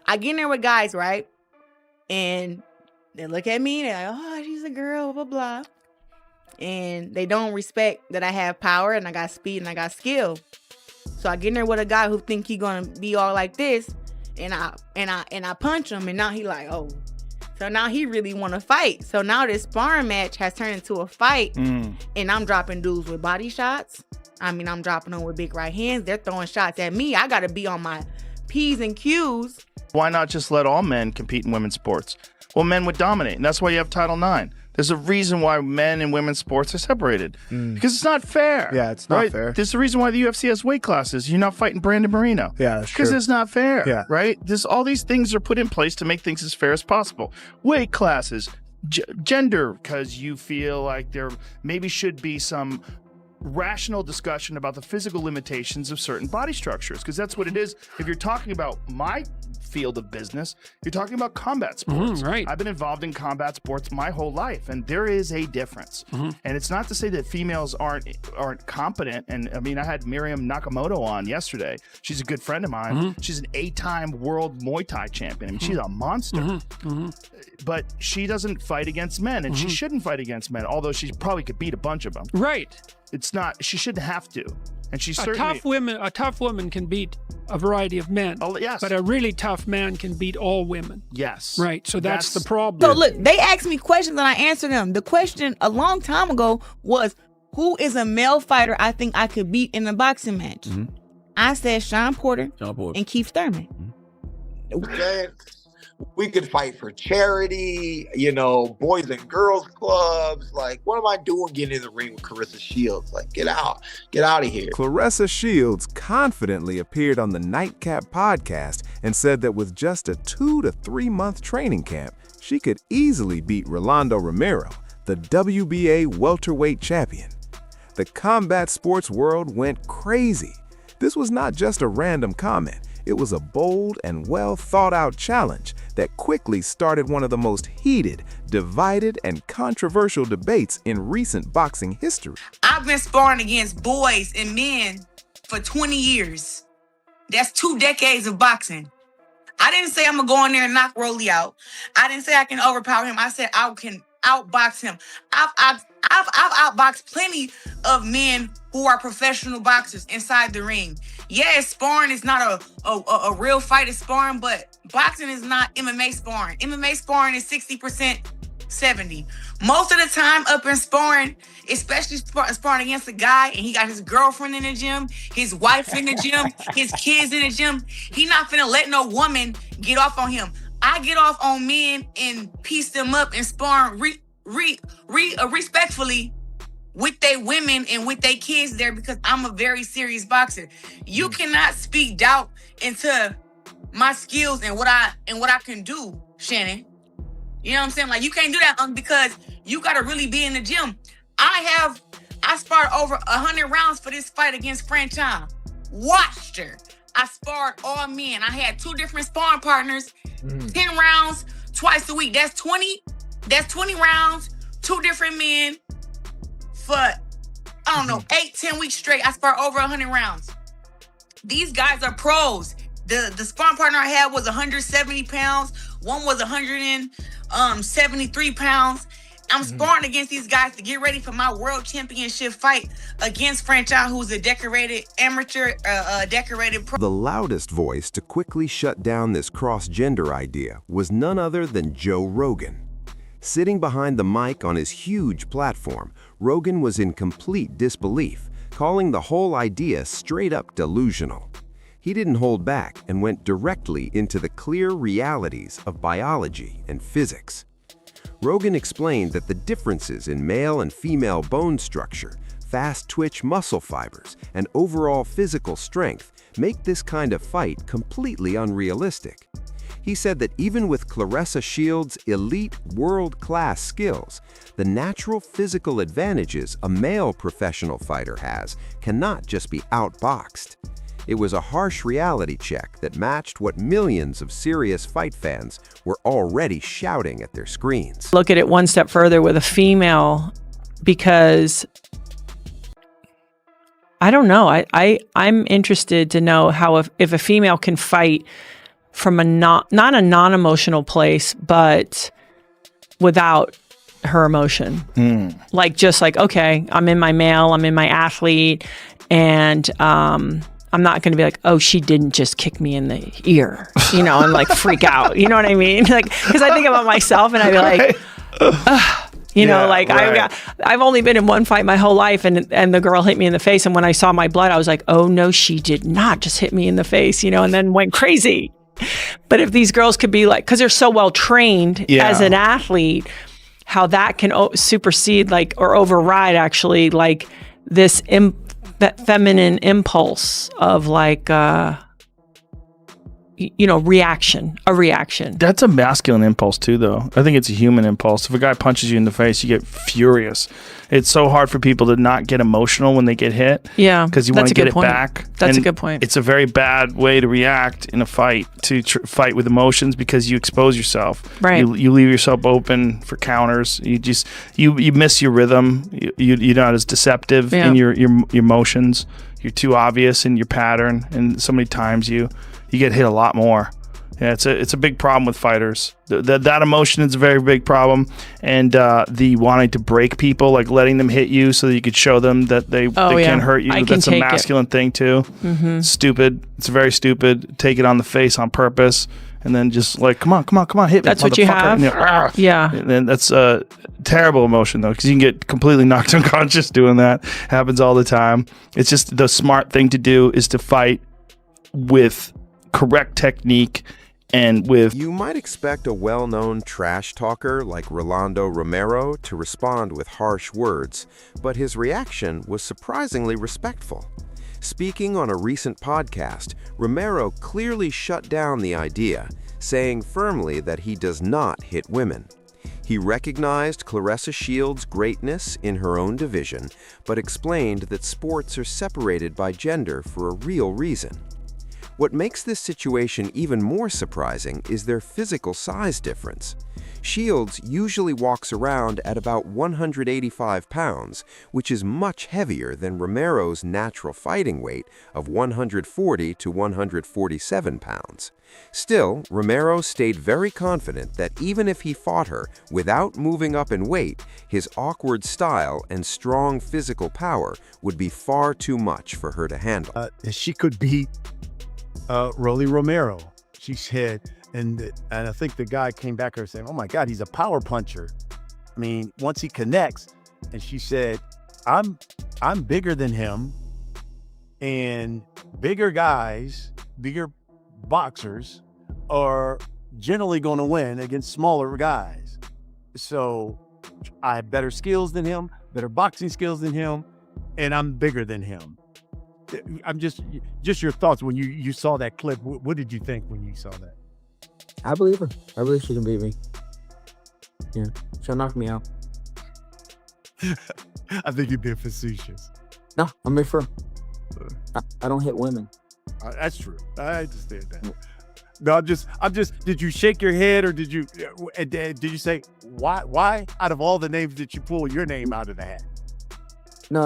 I get in there with guys, right? And they look at me, they're like, oh, she's a girl, blah, blah. And they don't respect that I have power and I got speed and I got skill. So I get in there with a guy who think he gonna be all like this, and I punch him, and now he like, oh. So now he really want to fight. So now this sparring match has turned into a fight, and I'm dropping dudes with body shots. I mean, I'm dropping them with big right hands. They're throwing shots at me. I got to be on my P's and Q's. Why not just let all men compete in women's sports? Well, men would dominate, and that's why you have Title IX. There's a reason why men and women's sports are separated. Because it's not fair. Yeah, it's not fair. There's a reason why the UFC has weight classes. You're not fighting Brandon Moreno. Yeah, that's true. Because it's not fair. Yeah. Right? All these things are put in place to make things as fair as possible. Weight classes, gender, because you feel like there maybe should be some rational discussion about the physical limitations of certain body structures, because that's what it is. If you're talking about my field of business, you're talking about combat sports. Right. I've been involved in combat sports my whole life, and there is a difference. And it's not to say that females aren't competent. And I mean, I had Miriam Nakamoto on yesterday. She's a good friend of mine. She's an 8-time world Muay Thai champion. I mean, she's a monster. But she doesn't fight against men, and she shouldn't fight against men, although she probably could beat a bunch of them. Right. It's not, she shouldn't have to. And she's A certainly... tough woman can beat a variety of men. Oh, yes. But a really tough man can beat all women. Yes. Right. So that's the problem. So look, they asked me questions and I answered them. The question a long time ago was, who is a male fighter I think I could beat in a boxing match? I said Sean Porter and Keith Thurman. Man, we could fight for charity, boys and girls clubs. Like, what am I doing getting in the ring with Claressa Shields? Like, get out of here. Claressa Shields confidently appeared on the Nightcap podcast and said that with just a 2 to 3 month training camp, she could easily beat Rolly Romero, the WBA welterweight champion. The combat sports world went crazy. This was not just a random comment. It was a bold and well thought out challenge that quickly started one of the most heated, divided, and controversial debates in recent boxing history. I've been sparring against boys and men for 20 years. That's 2 decades of boxing. I didn't say I'm going to go in there and knock Rolly out. I didn't say I can overpower him. I said I can outbox him. I've outboxed plenty of men who are professional boxers inside the ring. Yeah, sparring is not a real fight of sparring, but boxing is not MMA sparring. MMA sparring is 60%, 70%. Most of the time up in sparring, especially sparring against a guy and he got his girlfriend in the gym, his wife in the gym, his kids in the gym, he not finna let no woman get off on him. I get off on men and piece them up and sparring respectfully with their women and with their kids there, because I'm a very serious boxer. You cannot speak doubt into my skills and what I can do, Shannon. You know what I'm saying? Like, you can't do that because you gotta really be in the gym. I sparred over 100 rounds for this fight against Franchon. Watched her. I sparred all men. I had 2 different sparring partners, 10 rounds twice a week. That's 20 rounds, 2 different men for, 8-10 weeks straight. I sparred over 100 rounds. These guys are pros. The sparring partner I had was 170 pounds. One was 173 pounds. I'm sparring against these guys to get ready for my world championship fight against Franchon, who's a decorated amateur, decorated pro. The loudest voice to quickly shut down this cross-gender idea was none other than Joe Rogan. Sitting behind the mic on his huge platform, Rogan was in complete disbelief, calling the whole idea straight-up delusional. He didn't hold back and went directly into the clear realities of biology and physics. Rogan explained that the differences in male and female bone structure, fast-twitch muscle fibers, and overall physical strength make this kind of fight completely unrealistic. He said that even with Claressa Shields' elite world-class skills, the natural physical advantages a male professional fighter has cannot just be outboxed. It was a harsh reality check that matched what millions of serious fight fans were already shouting at their screens. Look at it one step further with a female, because I don't know. I'm interested to know how if a female can fight from a not a non-emotional place, but without her emotion. Like, just like, okay, I'm in my male, I'm in my athlete, and I'm not going to be like, oh, she didn't just kick me in the ear, you know, and like freak out. You know what I mean? Like, because I think about myself and I'd be like, you know, like I've only been in one fight my whole life, and the girl hit me in the face. And when I saw my blood, I was like, oh no, she did not just hit me in the face, you know, and then went crazy. But if these girls could be like, because they're so well trained as an athlete, how that can supersede, like, or override actually, like this that feminine impulse of like, you know, a reaction. That's a masculine impulse too, though. I think it's a human impulse. If a guy punches you in the face, you get furious. It's so hard for people to not get emotional when they get hit. Yeah, because you want to get it back. That's a good point. It's a very bad way to react in a fight, to fight with emotions, because you expose yourself. Right. You leave yourself open for counters. You just you miss your rhythm. You're not as deceptive in your emotions. You're too obvious in your pattern, and so many times you get hit a lot more. Yeah, it's a big problem with fighters. That emotion is a very big problem, and the wanting to break people, like letting them hit you so that you could show them that they can't hurt you. That's a masculine thing too. Mm-hmm. Stupid. It's very stupid. Take it on the face on purpose, and then just like, come on, hit me. That's what you have. Yeah. And then that's a terrible emotion though, because you can get completely knocked unconscious doing that. Happens all the time. It's just the smart thing to do is to fight with correct technique. And you might expect a well-known trash talker like Rolly Romero to respond with harsh words, but his reaction was surprisingly respectful. Speaking on a recent podcast, Romero clearly shut down the idea, saying firmly that he does not hit women. He recognized Claressa Shields' greatness in her own division, but explained that sports are separated by gender for a real reason. What makes this situation even more surprising is their physical size difference. Shields usually walks around at about 185 pounds, which is much heavier than Romero's natural fighting weight of 140 to 147 pounds. Still, Romero stayed very confident that even if he fought her without moving up in weight, his awkward style and strong physical power would be far too much for her to handle. She could beat Rolly Romero, she said, and I think the guy came back her saying, oh my God, he's a power puncher. I mean, once he connects, and she said, I'm bigger than him, and bigger guys, bigger boxers are generally going to win against smaller guys. So I have better skills than him, better boxing skills than him, and I'm bigger than him. I'm just your thoughts when you saw that clip. What did you think when you saw that? I believe her. I believe she can beat me. Yeah, she'll knock me out. I think you're being facetious. No, I'm here for. I don't hit women. That's true. I understand that. No, I'm just. Did you shake your head, or did you say why out of all the names did you pull your name out of the hat? No.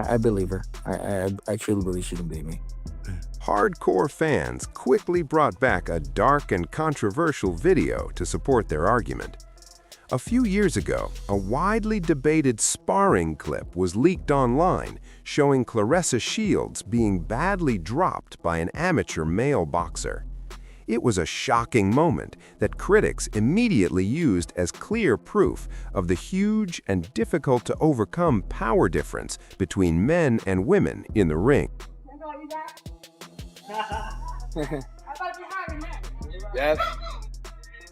I believe her. I truly believe she can beat me. Hardcore fans quickly brought back a dark and controversial video to support their argument. A few years ago, a widely debated sparring clip was leaked online showing Claressa Shields being badly dropped by an amateur male boxer. It was a shocking moment that critics immediately used as clear proof of the huge and difficult to overcome power difference between men and women in the ring. Yes.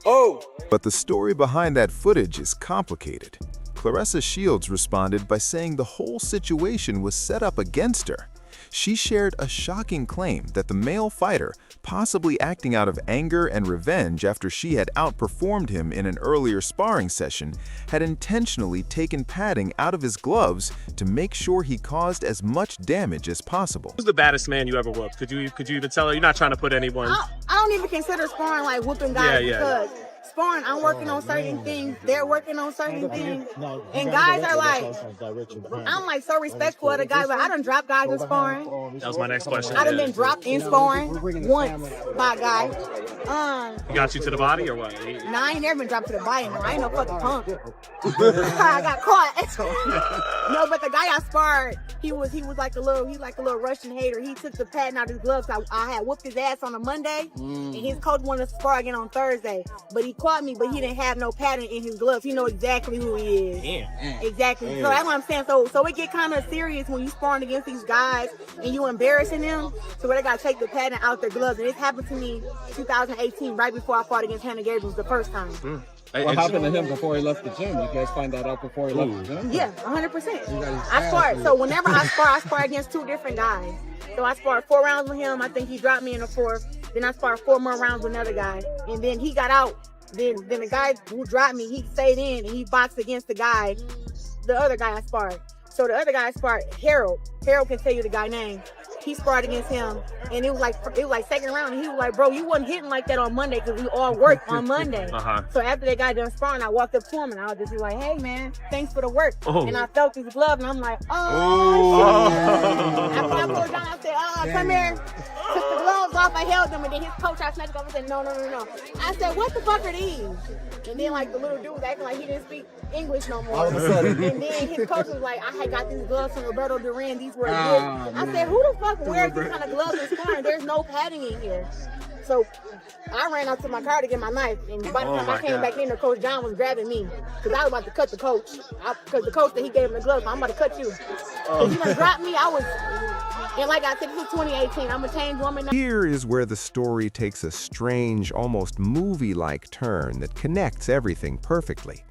Oh! But the story behind that footage is complicated. Claressa Shields responded by saying the whole situation was set up against her. She shared a shocking claim that the male fighter, possibly acting out of anger and revenge after she had outperformed him in an earlier sparring session, had intentionally taken padding out of his gloves to make sure he caused as much damage as possible. Who's the baddest man you ever whooped? Could you even tell her? You're not trying to put anyone... I don't even consider sparring like whooping guys because sparring, I'm working on certain things. They're working on certain things. And guys are like, I'm like so respectful of the guys. Like, I done dropped guys in sparring. That was my next question. I done been dropped in sparring once by a guy. He got you to the body or what? Nah, I ain't never been dropped to the body. No, I ain't no fucking punk. I got caught. No, but the guy I sparred, he was like a little Russian hater. He took the padding out of his gloves. I had whooped his ass on a Monday, and his coach wanted to spar again on Thursday. But he caught me, but he didn't have no padding in his gloves. He know exactly who he is. Damn. Exactly. Damn. So that's what I'm saying. So it get kind of serious when you sparring against these guys and you embarrassing them. So where they gotta take the padding out their gloves. And this happened to me 2018, right before I fought against Hannah Gabriels the first time. What happened to him before he left the gym? You guys find that out before he left the gym? Yeah, 100%. I spar. So whenever I spar against two different guys. So I sparred 4 rounds with him. I think he dropped me in the 4th. Then I sparred 4 more rounds with another guy. And then he got out. Then the guy who dropped me, he stayed in and he boxed against the other guy I sparred. So the other guy I sparred, Harold. Harold can tell you the guy's name. He sparred against him, and it was like second round, and he was like, "Bro, you wasn't hitting like that on Monday because we all worked on Monday." So after that guy done sparring, I walked up to him and I was just like, "Hey man, thanks for the work." And I felt his glove, and I'm like, "Oh." After I pulled down, I said, "Come here." Took the gloves off, I held them, and then his coach, I snatched off and said, no. I said, "What the fuck are these?" And then like the little dude was acting like he didn't speak English no more. And then his coach was like, "I had got these gloves from Roberto Duran. These were good." I said, "Who the fuck wears these kind of gloves in sparring? There's no padding in here." So I ran out to my car to get my knife, and by the time I came back in, the Coach John was grabbing me because I was about to cut the coach. Because the coach that he gave him the gloves, I'm about to cut you. Because he done dropped me. And like I said, this is 2018. I'm a changed woman now. Here is where the story takes a strange, almost movie-like turn that connects everything perfectly.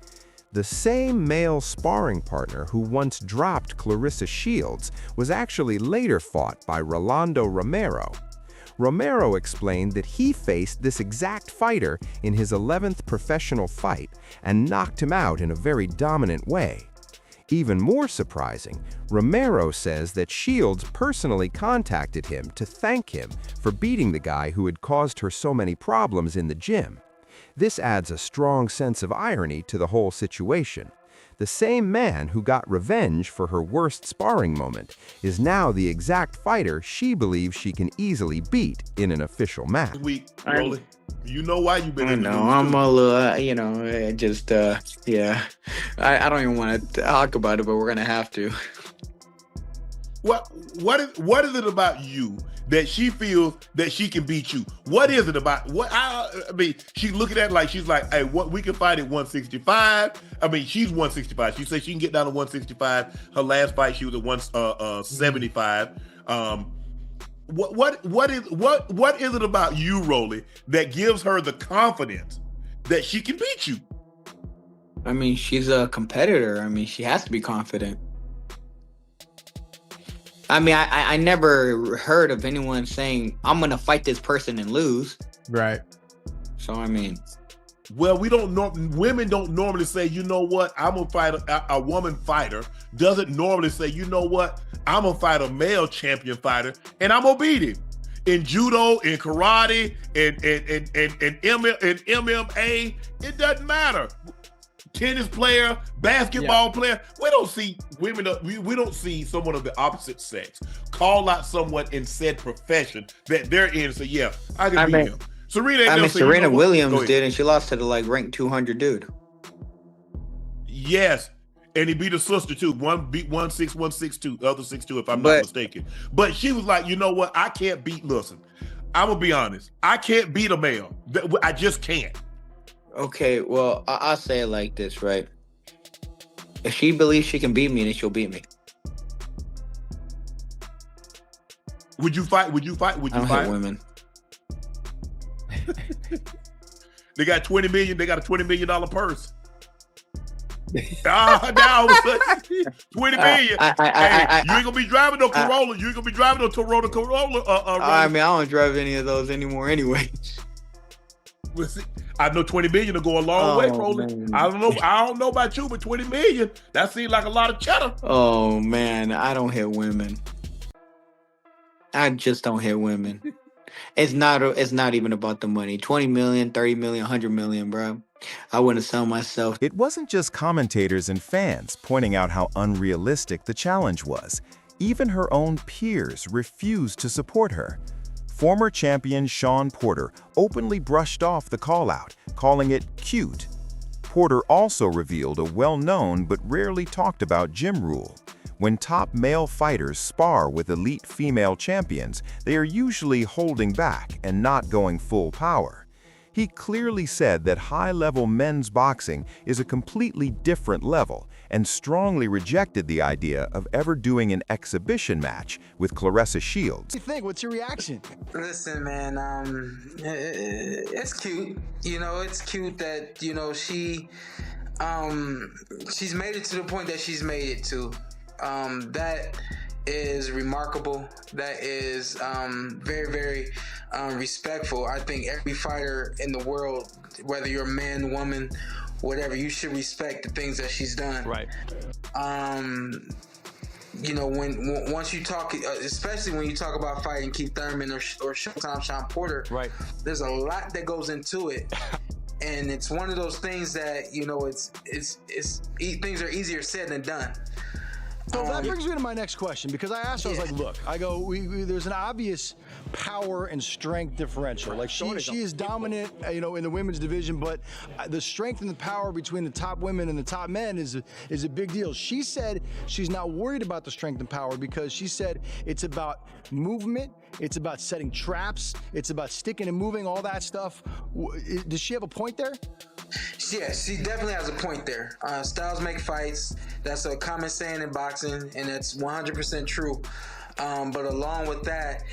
The same male sparring partner who once dropped Claressa Shields was actually later fought by Rolly Romero. Romero explained that he faced this exact fighter in his 11th professional fight and knocked him out in a very dominant way. Even more surprising, Romero says that Shields personally contacted him to thank him for beating the guy who had caused her so many problems in the gym. This adds a strong sense of irony to the whole situation. The same man who got revenge for her worst sparring moment is now the exact fighter she believes she can easily beat in an official match. Rolly, you know why you've been in the news? I'm a little, yeah. I don't even want to talk about it, but we're gonna have to. What is it about you that she feels that she can beat you? What is it about? I mean, she's looking at it like she's like, hey, what we can fight at 165. I mean, she's 165. She says she can get down to 165. Her last fight, she was at 175. What is it about you, Rolly, that gives her the confidence that she can beat you? I mean, she's a competitor. I mean, she has to be confident. I mean, I never heard of anyone saying, I'm going to fight this person and lose. Right. So, I mean. Well, women don't normally say, you know what, I'm going to fight a woman fighter. Doesn't normally say, you know what, I'm going to fight a male champion fighter and I'm going to beat him. In judo, in karate, in MMA, it doesn't matter. Tennis player, basketball player. We don't see women. We don't see someone of the opposite sex call out someone in said profession that they're in and say, "Yeah, I can beat him." Serena Williams did, and she lost to the ranked 200 dude. Yes, and he beat her sister too. One beat 1-6, 1-6-2, the other 6-2, if I'm not mistaken. But she was like, you know what? I can't beat. Listen, I'm gonna be honest. I can't beat a male. I just can't. Okay, well, I'll say it like this, right? If she believes she can beat me, then she'll beat me. Would you fight? I don't hit women. They got 20 million. They got a $20 million purse. Now all of a sudden, 20 million. You ain't gonna be driving no Corolla. You ain't gonna be driving no Toyota Corolla. I mean, I don't drive any of those anymore anyway. Well, see, I know 20 million will go a long way, Rolly. Man. I don't know about you, but 20 million, that seems like a lot of cheddar. Oh man, I don't hit women. I just don't hit women. It's not even about the money. 20 million, 30 million, 100 million, bro. I wouldn't sell myself. It wasn't just commentators and fans pointing out how unrealistic the challenge was. Even her own peers refused to support her. Former champion Shawn Porter openly brushed off the call-out, calling it cute. Porter also revealed a well-known but rarely talked about gym rule. When top male fighters spar with elite female champions, they are usually holding back and not going full power. He clearly said that high-level men's boxing is a completely different level and strongly rejected the idea of ever doing an exhibition match with Claressa Shields. What do you think? What's your reaction? Listen, man, it's cute. You know, it's cute that, you know, she's made it to the point that she's made it to. That is remarkable. That is very, very respectful. I think every fighter in the world, whether you're a man, woman, whatever, you should respect the things that she's done. Right. You know, once you talk, especially when you talk about fighting Keith Thurman or Showtime Shawn Porter, right? There's a lot that goes into it. And it's one of those things that, you know, things are easier said than done. So that brings me to my next question, because I asked her, I was like, look, I go, there's an obvious power and strength differential. Like she is dominant, you know, in the women's division, but the strength and the power between the top women and the top men is a big deal. She said she's not worried about the strength and power because she said it's about movement, it's about setting traps, it's about sticking and moving, all that stuff. Does she have a point there? Yeah, she definitely has a point there. Styles make fights. That's a common saying in boxing, and that's 100% true. But along with that,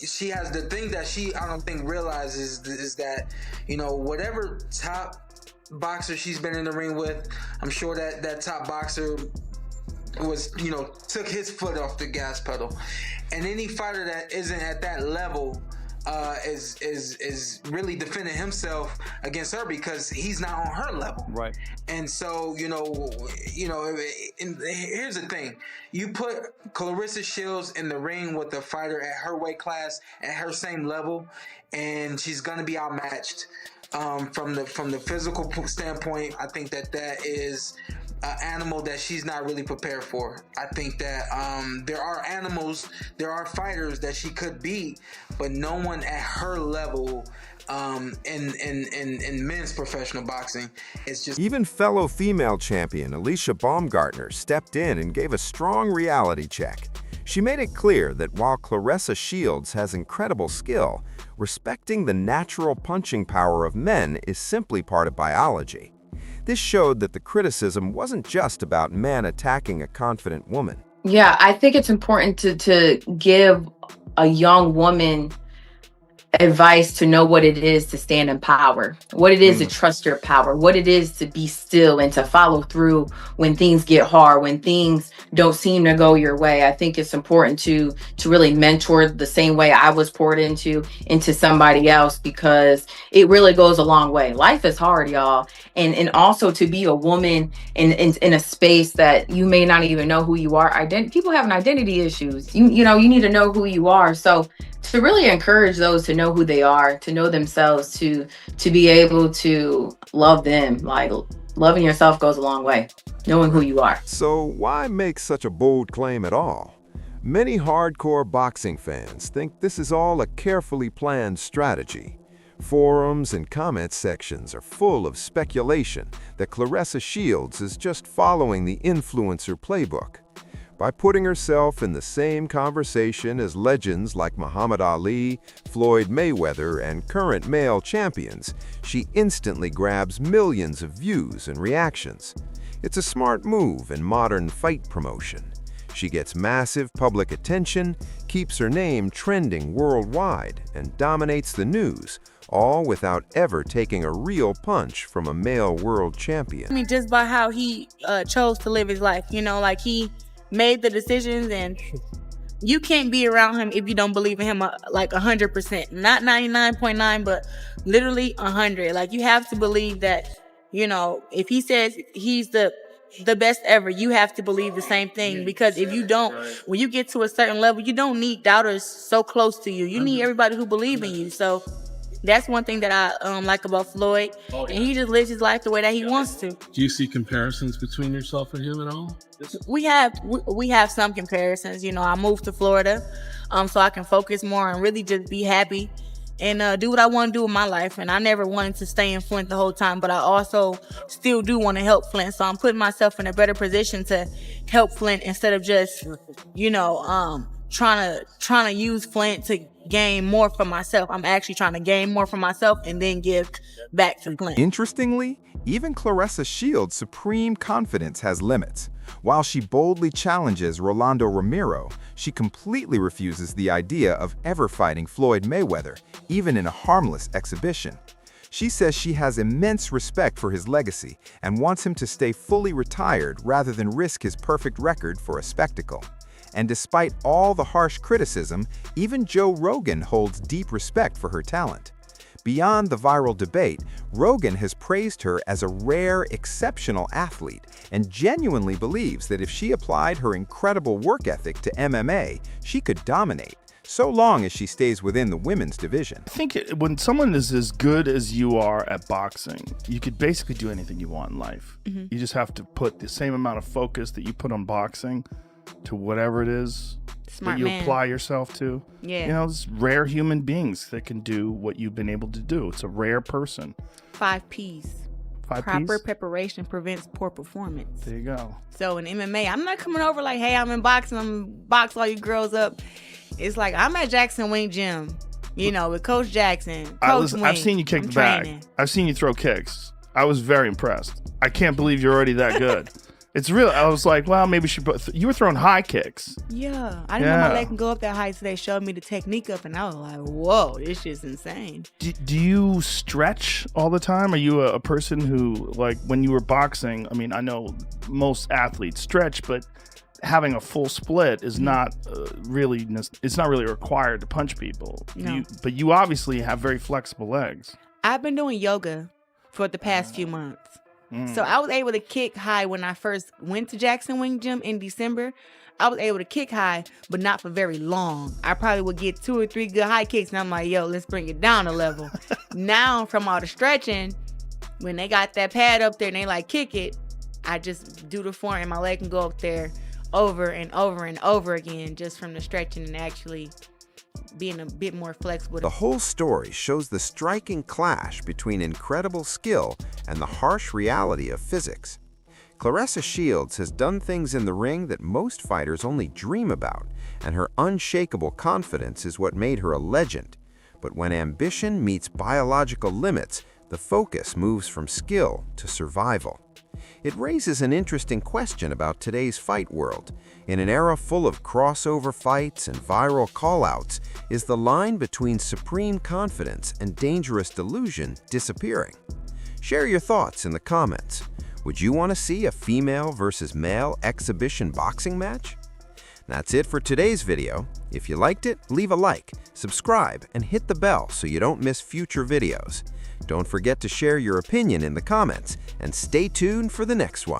she has the thing that I don't think realizes is that, you know, whatever top boxer she's been in the ring with, I'm sure that top boxer was, you know, took his foot off the gas pedal. And any fighter that isn't at that level is really defending himself against her because he's not on her level. Right. And so, you know, and here's the thing. You put Claressa Shields in the ring with a fighter at her weight class, at her same level, and she's going to be outmatched. From the physical standpoint, I think that is an animal that she's not really prepared for. I think that there are fighters that she could beat, but no one at her level in men's professional boxing. It's just even fellow female champion Alicia Baumgartner stepped in and gave a strong reality check. She made it clear that while Claressa Shields has incredible skill, respecting the natural punching power of men is simply part of biology. This showed that the criticism wasn't just about men attacking a confident woman. Yeah, I think it's important to give a young woman advice to know what it is to stand in power, what it is to trust your power, what it is to be still and to follow through when things get hard, when things don't seem to go your way. I think it's important to really mentor the same way I was poured into somebody else, because it really goes a long way. Life is hard, y'all. And also to be a woman in a space that you may not even know who you are. People have identity issues. You know, you need to know who you are. So to really encourage those to know who they are, to know themselves, to be able to love them. Like, loving yourself goes a long way, knowing who you are. So why make such a bold claim at all? Many hardcore boxing fans think this is all a carefully planned strategy. Forums and comment sections are full of speculation that Claressa Shields is just following the influencer playbook. By putting herself in the same conversation as legends like Muhammad Ali, Floyd Mayweather, and current male champions, she instantly grabs millions of views and reactions. It's a smart move in modern fight promotion. She gets massive public attention, keeps her name trending worldwide, and dominates the news, all without ever taking a real punch from a male world champion. I mean, just by how he chose to live his life, you know, like he made the decisions, and you can't be around him if you don't believe in him like 100%, not 99.9, but literally 100. Like, you have to believe that, you know, if he says he's the best ever, you have to believe the same thing, because if you don't, when you get to a certain level, you don't need doubters so close to you. You need everybody who believe in you. So That's one thing that I like about Floyd, and he just lives his life the way that he wants to. Do you see comparisons between yourself and him at all? We have some comparisons. You know, I moved to Florida, so I can focus more and really just be happy and do what I want to do with my life. And I never wanted to stay in Flint the whole time, but I also still do want to help Flint. So I'm putting myself in a better position to help Flint instead of just, you know, trying to use Flint to gain more for myself. I'm actually trying to gain more for myself and then give back to Flint. Interestingly, even Claressa Shields' supreme confidence has limits. While she boldly challenges Rolly Romero, she completely refuses the idea of ever fighting Floyd Mayweather, even in a harmless exhibition. She says she has immense respect for his legacy and wants him to stay fully retired rather than risk his perfect record for a spectacle. And despite all the harsh criticism, even Joe Rogan holds deep respect for her talent. Beyond the viral debate, Rogan has praised her as a rare, exceptional athlete and genuinely believes that if she applied her incredible work ethic to MMA, she could dominate, so long as she stays within the women's division. I think when someone is as good as you are at boxing, you could basically do anything you want in life. Mm-hmm. You just have to put the same amount of focus that you put on boxing to whatever it is Smart that you man. apply yourself to. Yeah. You know, it's rare human beings that can do what you've been able to do. It's a rare person. 5 P's. Proper preparation prevents poor performance. There you go. So in MMA, I'm not coming over like, hey, I'm in boxing, I'm box all you girls up. It's like, I'm at Jackson Wing Gym, you know, with Coach Jackson. I've seen you kick the bag. I've seen you throw kicks. I was very impressed. I can't believe you're already that good. It's real. I was like, well, maybe you were throwing high kicks. Yeah. I didn't know my leg can go up that high, so they showed me the technique up, and I was like, whoa, this shit's insane. Do you stretch all the time? Are you a person who, like, when you were boxing, I mean, I know most athletes stretch, but having a full split is not really, it's not really required to punch people. No. But you obviously have very flexible legs. I've been doing yoga for the past few months. So I was able to kick high when I first went to Jackson Wing Gym in December. I was able to kick high, but not for very long. I probably would get 2 or 3 good high kicks, and I'm like, yo, let's bring it down a level. Now, from all the stretching, when they got that pad up there and they like kick it, I just do the form and my leg can go up there over and over and over again just from the stretching and actually being a bit more flexible. The whole story shows the striking clash between incredible skill and the harsh reality of physics. Claressa Shields has done things in the ring that most fighters only dream about, and her unshakable confidence is what made her a legend. But when ambition meets biological limits, the focus moves from skill to survival. It raises an interesting question about today's fight world. In an era full of crossover fights and viral call-outs, is the line between supreme confidence and dangerous delusion disappearing? Share your thoughts in the comments. Would you want to see a female versus male exhibition boxing match? That's it for today's video. If you liked it, leave a like, subscribe, and hit the bell so you don't miss future videos. Don't forget to share your opinion in the comments, and stay tuned for the next one.